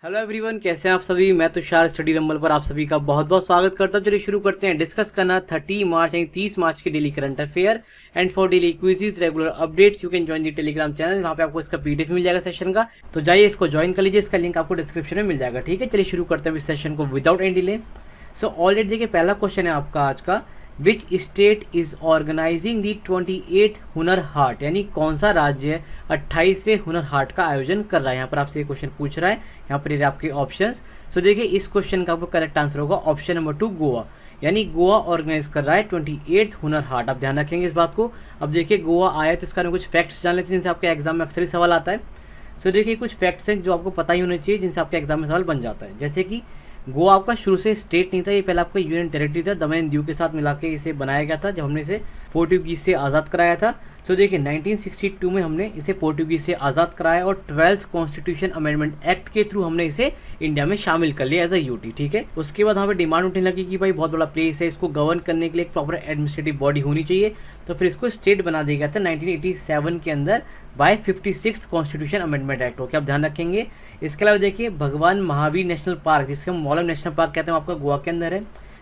Hello everyone, कैसे हैं आप सभी। मैं तुषार स्टडी रंबल पर आप सभी का बहुत बहुत स्वागत करता हूं। चलिए शुरू करते हैं डिस्कस करना 30 मार्च यानी 30 मार्च के daily current affair and for daily quizzes regular updates you can join the Telegram channel. वहाँ पे आपको इसका पीडीएफ मिल जाएगा सेशन का, तो जाइए इसको ज्वाइन कर लीजिए। इसका लिंक आपको डिस्क्रिप्शन में मिल जाएगा। ठीक है, चलिए शुरू करते हैं इस सेशन को without any delay. So already देखिए पहला क्वेश्चन है आपका आज का, which state is organizing the 28th Hunar हाट, यानी कौन सा राज्य 28वें हुनर हाट का आयोजन कर रहा है। यहाँ पर आपसे ये क्वेश्चन पूछ रहा है। यहाँ पर ये आपके ऑप्शंस। सो देखिए इस क्वेश्चन का आपको करेक्ट आंसर होगा ऑप्शन नंबर 2 गोवा, यानी गोवा ऑर्गेनाइज कर रहा है 28th हुनर हाट। आप ध्यान रखेंगे इस बात को। अब देखिए गोवा आया तो इसका कुछ फैक्ट्स जान लेते हैं जिनसे आपके एग्जाम में अक्सर ही सवाल आता है। सो देखिए कुछ फैक्ट्स हैं जो आपको पता ही होने चाहिए जिनसे आपके एग्जाम में सवाल बन जाता है। जैसे कि गोवा आपका शुरू से स्टेट नहीं था, ये पहले आपका यूनियन टेरिटरी था। दमन एंड दीव के साथ मिला के इसे बनाया गया था जब हमने इसे पोर्टुगीज से आज़ाद कराया था। सो देखिए 1962 में हमने इसे पोर्टुगीज से आज़ाद कराया और 12th कॉन्स्टिट्यूशन अमेंडमेंट एक्ट के थ्रू हमने इसे इंडिया में शामिल कर लिया एज अ यूटी। ठीक है, उसके बाद वहाँ पे डिमांड उठने लगी कि भाई बहुत बड़ा प्लेस है, इसको गवर्न करने के लिए एक प्रॉपर एडमिनिस्ट्रेटिव बॉडी होनी चाहिए। तो फिर इसको स्टेट बना दिया गया था 1987 के अंदर by 56th constitution amendment act. Okay, आप ध्यान रखेंगे। इसके अलावा देखिए भगवान महावीर नेशनल पार्क, जिसके हम मौलम नेशनल पार्क कहते हैं, आपका गोवा के अंदर है।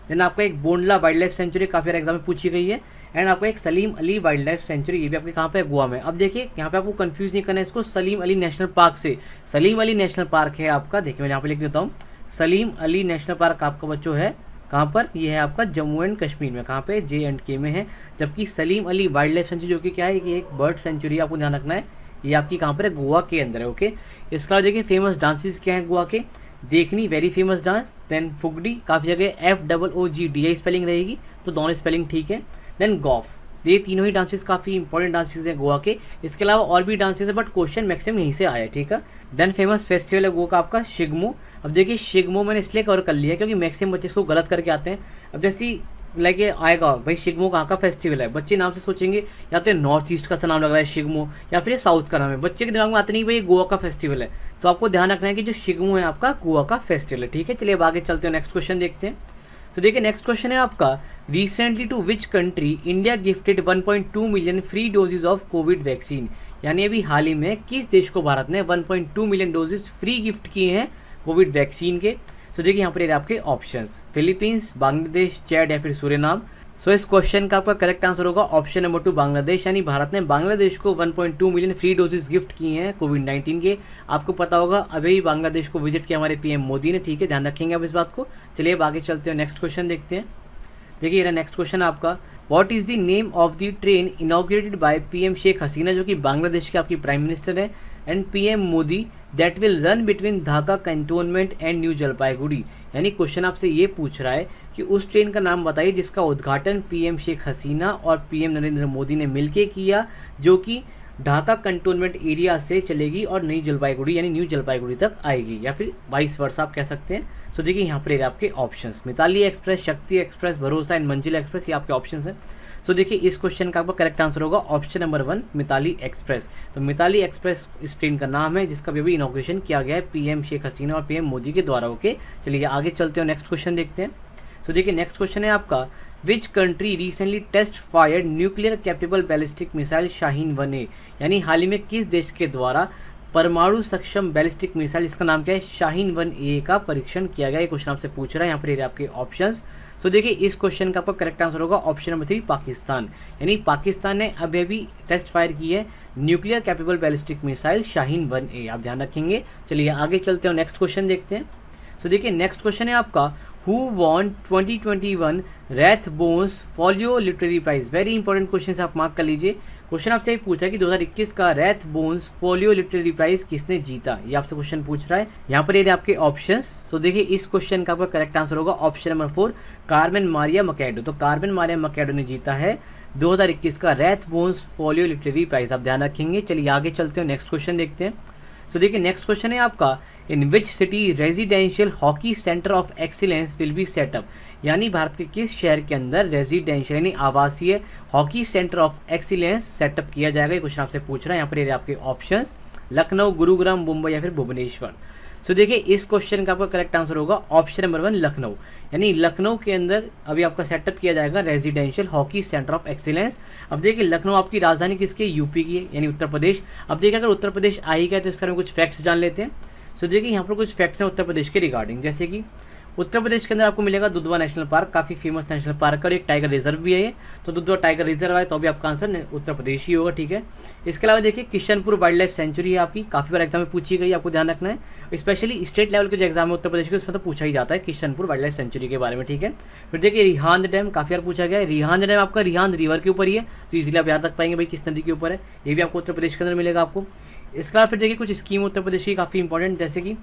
देन आपका एक बोंडला वाइल्ड लाइफ सेंचुरी काफ़ी सारे एग्जाम में पूछी गई है। एंड आपका एक Salim Ali wild life sanctuary, ये भी आपके कहाँ पे है, गोवा में। अब देखिए यहाँ पे आपको कंफ्यूज नहीं करना है इसको सलीम अली नेशनल पार्क से। सलीम अली नेशनल पार्क है आपका, देखिए मैं यहाँ पे लिख देता हूँ, सलीम अली नेशनल पार्क आपका बच्चों है कहाँ पर, ये है आपका जम्मू एंड कश्मीर में, कहाँ पे, JNK में है। जबकि Salim Ali wild life sanctuary जो कि क्या है कि एक बर्ड सेंचुरी, आपको ध्यान रखना है, ये आपकी कहाँ पर है, गोवा के अंदर है। ओके, इसके अलावा देखिए फेमस डांसेस क्या है गोवा के, देखनी very famous dance, then Fugdi, काफ़ी जगह FOOGDI स्पेलिंग रहेगी, तो दोनों स्पेलिंग ठीक है। देन गॉफ, ये तीनों ही डांसेस काफ़ी इंपॉर्टेंट डांसेस हैं गोवा के। इसके अलावा और भी डांसेस है बट क्वेश्चन मैक्सिमम यहीं से आया। ठीक है, देन फेमस फेस्टिवल है गोवा का आपका शिगमो। अब देखिए शिगमो मैंने इसलिए कवर कर लिया क्योंकि मैक्सिमम बच्चे इसको गलत करके आते हैं। अब जैसे लाइक आएगा भाई शिगमो कहाँ का फेस्टिवल है, बच्चे नाम से सोचेंगे या तो नॉर्थ ईस्ट का नाम लग रहा है शिगमो, या फिर साउथ का नाम है। बच्चे के दिमाग में आते नहीं भाई गोवा का फेस्टिवल है। तो आपको ध्यान रखना है कि जो शिगमो है आपका गोवा का फेस्टिवल है। ठीक है, चलिए अब आगे चलते हैं, नेक्स्ट क्वेश्चन देखते हैं। तो देखिए नेक्स्ट क्वेश्चन है आपका, recently to which country India gifted 1.2 million free doses of Covid vaccine, यानी अभी हाल ही में किस देश को भारत ने 1.2 मिलियन डोजेज फ्री गिफ्ट किए हैं कोविड वैक्सीन के। सो देखिए यहाँ पर आपके ऑप्शंस, फिलीपींस, बांग्लादेश, चैड या फिर सूरीनाम। सो इस क्वेश्चन का आपका करेक्ट आंसर होगा ऑप्शन नंबर 2 बांग्लादेश, यानी भारत ने बांग्लादेश को 1.2 मिलियन फ्री डोजेस गिफ्ट किए हैं कोविड-19 के। आपको पता होगा अभी बांग्लादेश को विजिट किया हमारे PM मोदी ने। ठीक है, ध्यान रखेंगे आप इस बात को। चलिए अब आगे चलते हैं, नेक्स्ट क्वेश्चन देखते हैं। देखिए नेक्स्ट क्वेश्चन आपका, what is the name of the train inaugurated by PM Sheikh Hasina, जो कि बांग्लादेश के आपकी प्राइम मिनिस्टर है, and PM Modi, that will run between Dhaka cantonment and New Jalpaiguri. यानी क्वेश्चन आपसे ये पूछ रहा है कि उस ट्रेन का नाम बताइए जिसका उद्घाटन PM शेख हसीना और PM नरेंद्र मोदी ने मिलकर किया, जो कि ढाका कंटोनमेंट एरिया से चलेगी और नई जलपाईगुड़ी यानी न्यू जलपाईगुड़ी तक आएगी, या फिर वाइस वर्सा आप कह सकते हैं। सो देखिए यहाँ पर आपके ऑप्शंस, मिताली एक्सप्रेस, शक्ति एक्सप्रेस, भरोसा एंड मंजिल एक्सप्रेस, ये आपके ऑप्शंस हैं। सो देखिए इस क्वेश्चन का आपका करेक्ट आंसर होगा ऑप्शन नंबर 1 मिताली एक्सप्रेस। तो मिताली एक्सप्रेस इस ट्रेन का नाम है जिसका भी इनॉग्रेशन किया गया है PM शेख हसीना और PM मोदी के द्वारा। ओके, चलिए आगे चलते हैं, नेक्स्ट क्वेश्चन देखते हैं। सो देखिए नेक्स्ट क्वेश्चन है आपका, which country recently test fired nuclear capable ballistic missile Shaheen 1A, यानी हाल ही में किस देश के द्वारा परमाणु सक्षम बैलिस्टिक मिसाइल जिसका नाम क्या है शाहीन 1A का परीक्षण किया गया। ये क्वेश्चन आपसे पूछ रहा है, यहाँ पर आपके ऑप्शंस। सो देखिए इस क्वेश्चन का आपका करेक्ट आंसर होगा ऑप्शन नंबर 3 पाकिस्तान, यानी पाकिस्तान ने अभी टेस्ट फायर की है nuclear capable ballistic missile Shaheen 1A। आप ध्यान रखेंगे। चलिए आगे चलते हैं, नेक्स्ट क्वेश्चन देखते हैं। सो देखिए नेक्स्ट क्वेश्चन है आपका, who won 2021 Rathbones Folio literary prize. Very important question आप मार्क कर लीजिए। क्वेश्चन आपसे पूछा कि 2021 का रैथबोन्स फोलियो लिटरेरी प्राइज किसने जीता, ये आपसे क्वेश्चन पूछ रहा है। यहाँ पर ये आपके ऑप्शंस। सो देखिए इस क्वेश्चन का आपका करेक्ट आंसर होगा ऑप्शन नंबर 4 कार्मेन मारिया मकैडो। तो कार्मेन मारिया मकैडो ने जीता है 2021 का रैथबोन्स फोलियो लिटरेरी प्राइज। आप ध्यान रखेंगे। चलिए आगे चलते हैं, नेक्स्ट क्वेश्चन देखते हैं। सो देखिए नेक्स्ट क्वेश्चन है आपका, in which city residential hockey centre of excellence will be set up, यानी भारत के किस शहर के अंदर रेजिडेंशियल यानी आवासीय hockey centre of excellence setup किया जाएगा। ये क्वेश्चन आपसे पूछ रहा है। यहाँ पर ये आपके ऑप्शंस, लखनऊ, गुरुग्राम, मुंबई या फिर भुवनेश्वर। सो देखिए इस क्वेश्चन का आपका करेक्ट आंसर होगा ऑप्शन नंबर 1 लखनऊ, यानी लखनऊ के अंदर अभी आपका सेटअप किया जाएगा residential hockey centre of excellence. अब देखिए लखनऊ आपकी राजधानी किसकी, यूपी की है, यानी उत्तर प्रदेश। अब देखिए अगर उत्तर प्रदेश आ ही गया तो इसका कुछ फैक्ट्स जान लेते हैं। सो देखिए यहाँ पर कुछ फैक्ट्स हैं उत्तर प्रदेश के रिगार्डिंग, जैसे कि उत्तर प्रदेश के अंदर आपको मिलेगा दुधवा नेशनल पार्क, काफ़ी फेमस नेशनल पार्क और एक टाइगर रिजर्व भी है ये, तो दुधवा टाइगर रिजर्व है तो भी आपका आंसर उत्तर प्रदेश ही होगा, ठीक है। इसके अलावा देखिए किशनपुर वाइल्ड लाइफ सेंचुरी है आपकी, काफ़ी बार एग्जाम में पूछी गई, आपको ध्यान रखना है, स्पेशली स्टेट लेवल के जो एग्जाम है उत्तर प्रदेश के उसमें तो पूछा ही जाता है किशनपुर वाइल्ड लाइफ सेंचुरी के बारे में, ठीक है। फिर देखिए रिहांद डैम, काफ़ी बार पूछा गया है, रिहांद डैम आपका रिहांद रिवर के ऊपर ही है, तो इजीली आप याद रख पाएंगे भाई किस नदी के ऊपर है, ये भी आपको उत्तर प्रदेश के अंदर मिलेगा आपको। इसके अलावा फिर देखिए कुछ स्कीम उत्तर प्रदेश की काफ़ी इंपॉर्टेंट, जैसे कि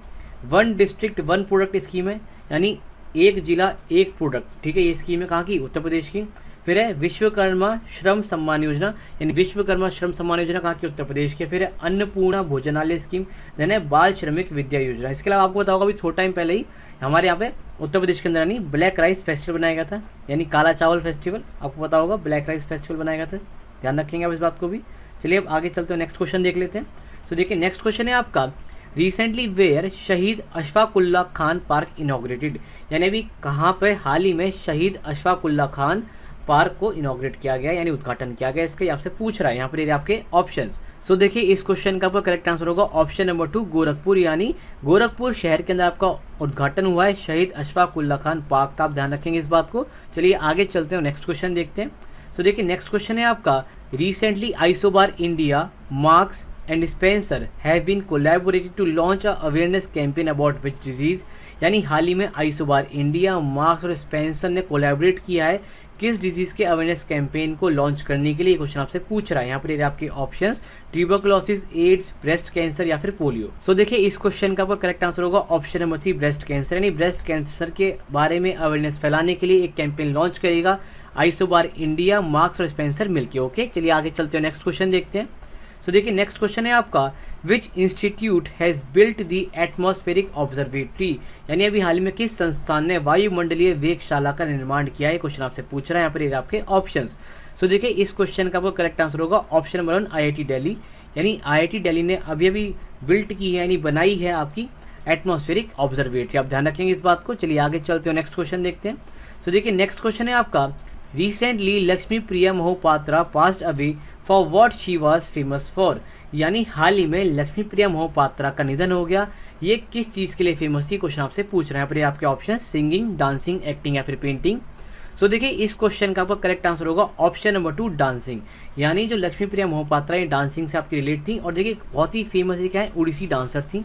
one district one product scheme है, यानी एक जिला एक प्रोडक्ट, ठीक है, ये स्कीम है कहाँ की, उत्तर प्रदेश की। फिर है विश्वकर्मा श्रम सम्मान योजना, यानी विश्वकर्मा श्रम सम्मान योजना कहाँ की, उत्तर प्रदेश के। फिर है अन्नपूर्णा भोजनालय स्कीम, देन है बाल श्रमिक विद्या योजना। इसके अलावा आपको बताओ अभी थोड़ा टाइम पहले ही हमारे यहाँ पे उत्तर प्रदेश के अंदर यानी ब्लैक राइस फेस्टिवल बनाया गया था, यानी काला चावल फेस्टिवल, आपको पता होगा ब्लैक राइस फेस्टिवल बनाया गया था, ध्यान रखेंगे आप इस बात को भी। चलिए अब आगे चलते हैं, नेक्स्ट क्वेश्चन देख लेते हैं। सो देखिए नेक्स्ट क्वेश्चन है आपका, रिसेंटली वेयर शहीद अशफाक उल्लाह खान पार्क इनॉग्रेटेड, यानी अभी कहाँ पे हाल ही में शहीद अशफाक उल्लाह खान पार्क को इनॉग्रेट किया गया, यानी उद्घाटन किया गया, इसका आपसे पूछ रहा है यहाँ पर ये आपके ऑप्शंस। सो देखिए इस क्वेश्चन का आपका करेक्ट आंसर होगा ऑप्शन नंबर 2 गोरखपुर, यानी गोरखपुर शहर के अंदर आपका उद्घाटन हुआ है शहीद अशफाक उल्लाह खान पार्क का, आप ध्यान रखेंगे इस बात को। चलिए आगे चलते हैं, नेक्स्ट क्वेश्चन देखते हैं। सो देखिए नेक्स्ट क्वेश्चन है आपका, recently isobar India, marks and Spencer have been collaborated to launch a awareness campaign about which disease, यानी हाल ही में आइसोबार इंडिया, मार्क्स और स्पेंसर ने कोलैबोरेट किया है किस डिजीज के अवेयरनेस कैंपेन को लॉन्च करने के लिए, क्वेश्चन आपसे पूछ रहा है। यहाँ पर आपके options tuberculosis, AIDS, breast cancer या फिर पोलियो। सो देखिए इस क्वेश्चन का आपका करेक्ट आंसर होगा ऑप्शन नंबर 3 ब्रेस्ट कैंसर, यानी ब्रेस्ट कैंसर के बारे में अवेयरनेस फैलाने के लिए एक कैंपेन लॉन्च करेगा आइसोबार इंडिया, मार्क्स और स्पेंसर मिलकर, ओके। चलिए आगे चलते हैं, नेक्स्ट क्वेश्चन देखते हैं। सो देखिए नेक्स्ट क्वेश्चन है आपका, which institute has built the atmospheric observatory, यानी अभी हाल में किस संस्थान ने वायुमंडलीय वेधशाला का निर्माण किया है, क्वेश्चन आपसे पूछ रहा है यहाँ पर आपके ऑप्शंस। सो देखिए इस क्वेश्चन का आपको करेक्ट आंसर होगा ऑप्शन नंबर 1 IIT दिल्ली, यानी IIT दिल्ली ने अभी अभी बिल्ट की है यानी बनाई है आपकी एटमॉस्फेरिक ऑब्जर्वेटरी, आप ध्यान रखेंगे इस बात को। चलिए आगे चलते हो, नेक्स्ट क्वेश्चन देखते हैं। सो देखिए नेक्स्ट क्वेश्चन है आपका, recently Lakshmi Priya Mohapatra passed away for what she was famous for, यानी हाल ही में लक्ष्मी प्रिया मोहपात्रा का निधन हो गया, ये किस चीज़ के लिए फेमस थी, क्वेश्चन आपसे पूछ रहे हैं। पर आपके ऑप्शन सिंगिंग, डांसिंग, एक्टिंग या फिर पेंटिंग। सो देखिए इस क्वेश्चन का आपका करेक्ट आंसर होगा ऑप्शन नंबर 2 डांसिंग, यानी जो लक्ष्मी प्रिया मोहपात्रा ये डांसिंग से आपकी रिलेट थी, और देखिए बहुत ही फेमस क्या है, उड़ीसी डांसर थी,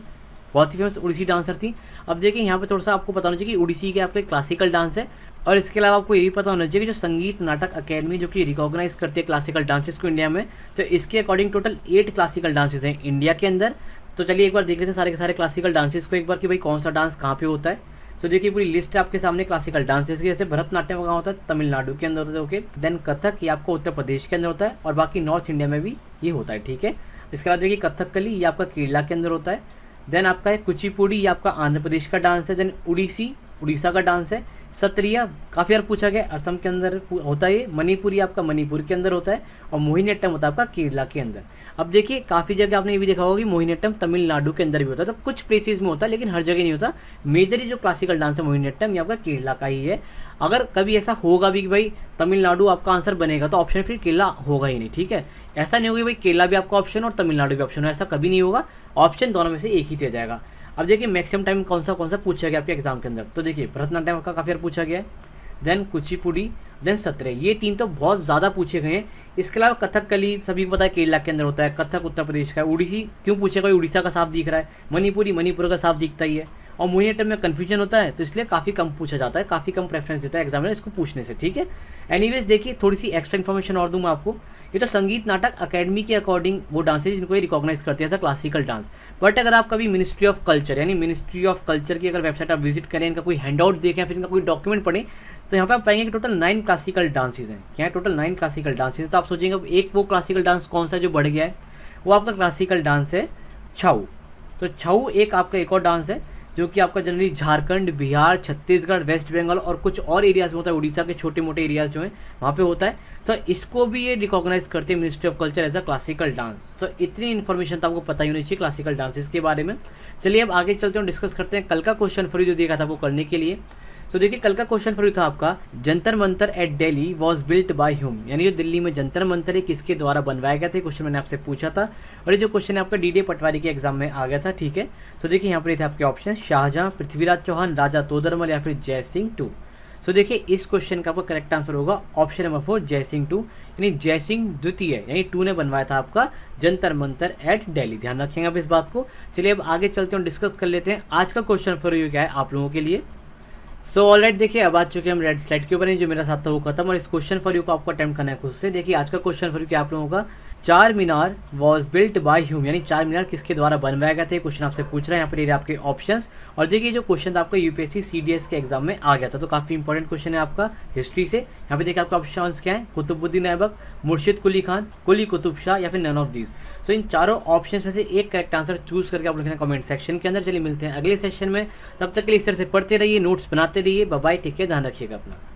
बहुत ही फेमस उड़ीसी डांसर थी। अब देखिए यहाँ पे थोड़ा सा आपको पता होना चाहिए कि उड़ीसी के आपके क्लासिकल डांस है, और इसके अलावा आपको ये भी पता होना चाहिए कि जो संगीत नाटक अकेडमी जो कि रिकॉग्नाइज करती है क्लासिकल डांसेस को इंडिया में, तो इसके अकॉर्डिंग टोटल 8 क्लासिकल डांसेस हैं इंडिया के अंदर। तो चलिए एक बार देख लेते हैं सारे के सारे क्लासिकल डांसेस को एक बार कि भाई कौन सा डांस कहाँ पे होता है। तो देखिए पूरी लिस्ट है आपके सामने क्लासिकल डांसेस की, जैसे भरतनाट्यम कहाँ होता है, तमिलनाडु के अंदर होता है, ओके। देन कथक ये आपको उत्तर प्रदेश के अंदर होता है, और बाकी नॉर्थ इंडिया में भी ये होता है, ठीक है। इसके बाद देखिए कथकली ये आपका केरला के अंदर होता है। देन आपका है कुचिपुड़ी, ये आपका आंध्र प्रदेश का डांस है। देन उड़ीसी उड़ीसा का डांस है। सत्रिया काफ़ी बार पूछा गया, असम के अंदर होता है। मणिपुरी आपका मणिपुर के अंदर होता है, और मोहिनीअट्टम होता है आपका केरला के अंदर। अब देखिए काफ़ी जगह आपने ये भी देखा होगा कि मोहिनीअट्टम तमिलनाडु के अंदर भी होता है, तो कुछ प्लेसेस में होता है लेकिन हर जगह नहीं होता। मेजरली जो क्लासिकल डांस है मोहिनीअट्टम ये आपका केरला का ही है। अगर कभी ऐसा होगा भी कि भाई तमिलनाडु आपका आंसर बनेगा तो ऑप्शन फिर केरला होगा ही नहीं, ठीक है। ऐसा नहीं होगा भाई केरला भी आपका ऑप्शन और तमिलनाडु भी ऑप्शन हो, ऐसा कभी नहीं होगा। ऑप्शन दोनों में से एक ही दिया जाएगा। अब देखिए मैक्सिमम टाइम कौन सा पूछा गया आपके एग्जाम के अंदर, तो देखिए भरतनाट्यम का काफ़ी बार पूछा गया है, देन कुचिपुड़ी, देन सत्रे, ये 3 तो बहुत ज़्यादा पूछे गए हैं। इसके अलावा कथकली सभी को पता है केरला के अंदर होता है, कथक उत्तर प्रदेश का है। उड़ीसी क्यों पूछेगा, उड़ीसा का साफ दिख रहा है। मणिपुरी मणिपुर का साफ दिखता ही है। और मोहिनीअट्टम में कन्फ्यूजन होता है, तो इसलिए काफ़ी कम पूछा जाता है, काफ़ी कम प्रेफरेंस देता है एग्जामिनर इसको पूछने से, ठीक है। एनीवेज देखिए थोड़ी सी एक्स्ट्रा इन्फॉर्मेशन और दूँ मैं आपको। ये तो संगीत नाटक अकेडमी के अकॉर्डिंग वो डांसेज जिनको ये रिकॉग्नाइज करते हैं as a classical dance. But अगर आप कभी मिनिस्ट्री ऑफ कल्चर यानी मिनिस्ट्री ऑफ कल्चर की अगर वेबसाइट आप विजिट करें, इनका कोई हैंडआउट देखें या फिर इनका कोई डॉक्यूमेंट पढ़ें, तो यहाँ पे आप पाएंगे कि टोटल 9 क्लासिकल डांसेज हैं। क्या है, टोटल 9 क्लासिकल डांसेज। तो आप सोचेंगे एक वो क्लासिकल डांस कौन सा जो बढ़ गया है, वो आपका क्लासिकल डांस है छऊ। तो छऊ एक आपका एक और डांस है जो कि आपका जनरली झारखंड, बिहार, छत्तीसगढ़, वेस्ट बंगाल और कुछ और एरियाज में होता है। उड़ीसा के छोटे मोटे एरियाज जो हैं वहाँ पे होता है। तो इसको भी ये रिकॉग्नाइज करते हैं ministry of culture as a classical dance. तो इतनी इन्फॉर्मेशन तो आपको पता ही होनी चाहिए क्लासिकल डांसेस के बारे में। चलिए अब आगे चलते हैं, डिस्कस करते हैं कल का क्वेश्चन फॉर यू जो दिया था वो करने के लिए। सो देखिए कल का क्वेश्चन फॉर यू था आपका, Jantar Mantar at Delhi was built by Hume, यानी जो दिल्ली में जंतर मंतर है किसके द्वारा बनवाया गया था, क्वेश्चन मैंने आपसे पूछा था। और ये जो क्वेश्चन है आपका डीडी पटवारी के एग्जाम में आ गया था, ठीक है। सो देखिए यहाँ पर ये थे आपके ऑप्शन, शाहजहां, पृथ्वीराज चौहान, राजा तोदरमल या फिर जय सिंह टू। सो देखिए इस क्वेश्चन का आपका करेक्ट आंसर होगा ऑप्शन नंबर 4 जय सिंह टू, यानी जय सिंह द्वितीय यानी टू ने बनवाया था आपका जंतर मंतर एट दिल्ली। ध्यान रखेंगे आप इस बात को। चलिए अब आगे चलते हैं और डिस्कस कर लेते हैं आज का क्वेश्चन फॉर यू क्या है आप लोगों के लिए। सो ऑलराइट, देखिए अब आ चुके हम रेड स्लाइड के ऊपर, जो मेरा साथ था वो खत्म, और इस क्वेश्चन फॉर यू को आपको अटेम्प्ट करना है खुद से। देखिए आज का क्वेश्चन फॉर यू क्या आप लोगों का, चार मीनार वॉज बिल्ट बाय ह्यूम, यानी चार मीनार किसके द्वारा बनवाया गया था, क्वेश्चन आपसे पूछ रहा है। यहाँ पर ये आपके ऑप्शंस, और देखिए जो क्वेश्चन था आपका यूपीएससी सीडीएस के एग्जाम में आ गया था, तो काफी इंपॉर्टेंट क्वेश्चन है आपका हिस्ट्री से। यहाँ पे देखिए आपका ऑप्शंस क्या है, कुतुबुद्दीन ऐबक, मुर्शिद कुली खान, कुली कुतुब शाह या फिर नन ऑफ दीज। सो इन चारों ऑप्शंस में से एक करेक्ट आंसर चूज करके आप लिखना कमेंट सेक्शन के अंदर। चलिए मिलते हैं अगले सेशन में, तब तक के लिए इस तरह से पढ़ते रहिए, नोट्स बनाते रहिए। बाय बाय, टेक केयर, ध्यान रखिएगा अपना।